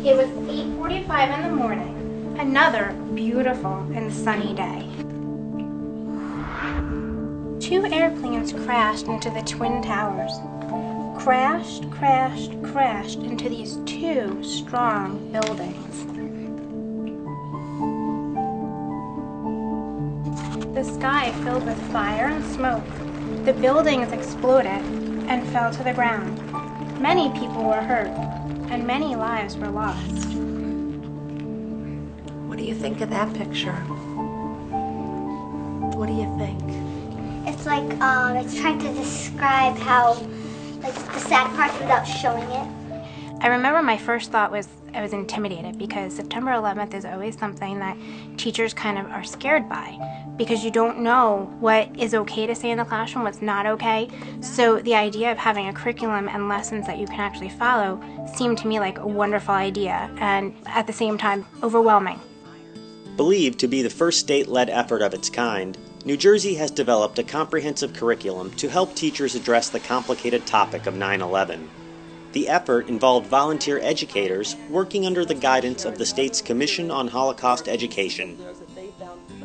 It was 8:45 in the morning, another beautiful and sunny day. Two airplanes crashed into the Twin Towers. Crashed, crashed, crashed into these two strong buildings. The sky filled with fire and smoke. The buildings exploded and fell to the ground. Many people were hurt, and many lives were lost. What do you think of that picture? What do you think? It's like it's trying to describe how, like, the sad parts without showing it. I remember my first thought was I was intimidated because September 11th is always something that teachers kind of are scared by because you don't know what is okay to say in the classroom, what's not okay. So the idea of having a curriculum and lessons that you can actually follow seemed to me like a wonderful idea and at the same time overwhelming. Believed to be the first state-led effort of its kind, New Jersey has developed a comprehensive curriculum to help teachers address the complicated topic of 9/11. The effort involved volunteer educators working under the guidance of the state's Commission on Holocaust Education.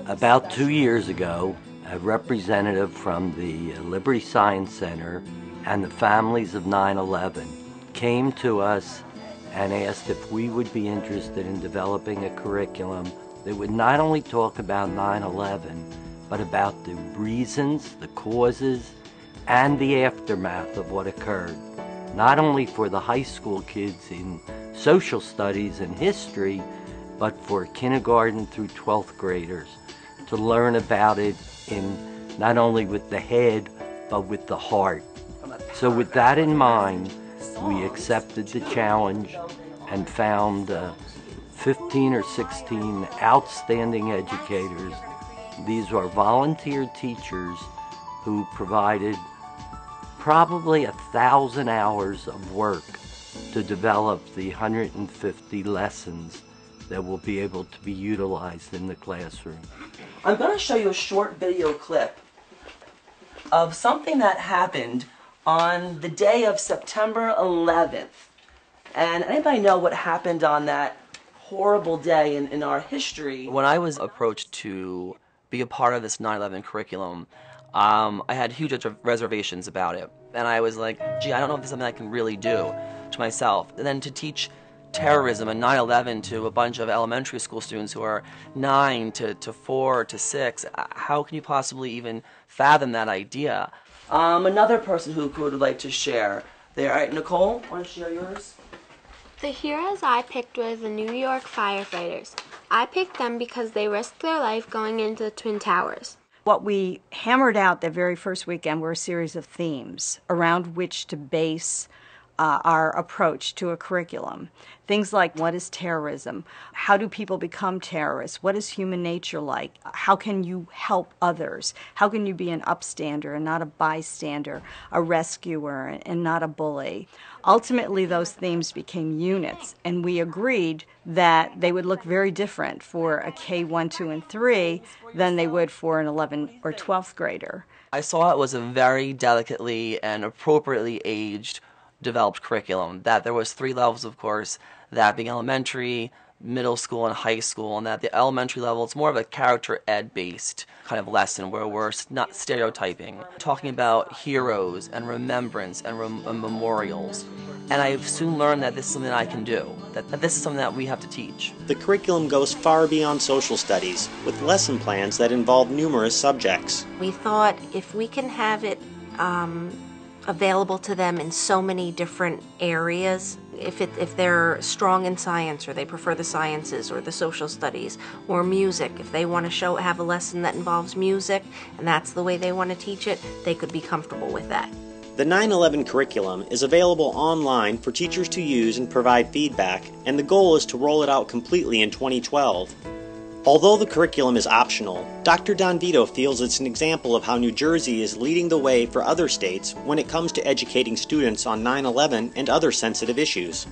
About 2 years ago, a representative from the Liberty Science Center and the families of 9/11 came to us and asked if we would be interested in developing a curriculum that would not only talk about 9/11, but about the reasons, the causes, and the aftermath of what occurred. Not only for the high school kids in social studies and history, but for kindergarten through 12th graders to learn about it in not only with the head, but with the heart. So with that in mind, we accepted the challenge and found 15 or 16 outstanding educators. These are volunteer teachers who provided probably 1,000 hours of work to develop the 150 lessons that will be able to be utilized in the classroom. I'm going to show you a short video clip of something that happened on the day of September 11th. And anybody know what happened on that horrible day in our history? When I was approached to be a part of this 9/11 curriculum, I had huge reservations about it. And I was like, gee, I don't know if this is something I can really do to myself. And then to teach terrorism and 9/11 to a bunch of elementary school students who are 9 to 4 to 6, how can you possibly even fathom that idea? Another person who would like to share there. All right, Nicole, want to share yours? The heroes I picked were the New York firefighters. I picked them because they risked their life going into the Twin Towers. What we hammered out the very first weekend were a series of themes around which to base our approach to a curriculum. Things like, what is terrorism? How do people become terrorists? What is human nature like? How can you help others? How can you be an upstander and not a bystander, a rescuer and not a bully? Ultimately, those themes became units, and we agreed that they would look very different for a K1, 2, and 3 than they would for an 11th or 12th grader. I saw it was a very delicately and appropriately aged developed curriculum, that there was 3 levels, of course, that being elementary, middle school, and high school, and that the elementary level is more of a character ed based kind of lesson where we're not stereotyping, talking about heroes and remembrance and memorials. And I've soon learned that this is something I can do, that this is something that we have to teach. The curriculum goes far beyond social studies, with lesson plans that involve numerous subjects. We thought if we can have it available to them in so many different areas, if they're strong in science or they prefer the sciences or the social studies or music, if they want to have a lesson that involves music and that's the way they want to teach it, they could be comfortable with that. The 9/11 curriculum is available online for teachers to use and provide feedback, and the goal is to roll it out completely in 2012. Although the curriculum is optional, Dr. Don Vito feels it's an example of how New Jersey is leading the way for other states when it comes to educating students on 9/11 and other sensitive issues.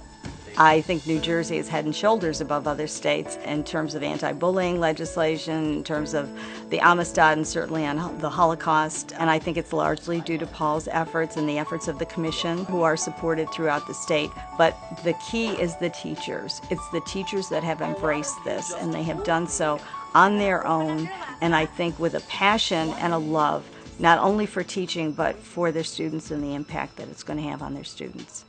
I think New Jersey is head and shoulders above other states in terms of anti-bullying legislation, in terms of the Amistad, and certainly on the Holocaust. And I think it's largely due to Paul's efforts and the efforts of the Commission, who are supported throughout the state. But the key is the teachers. It's the teachers that have embraced this, and they have done so on their own, and I think with a passion and a love, not only for teaching, but for their students and the impact that it's going to have on their students.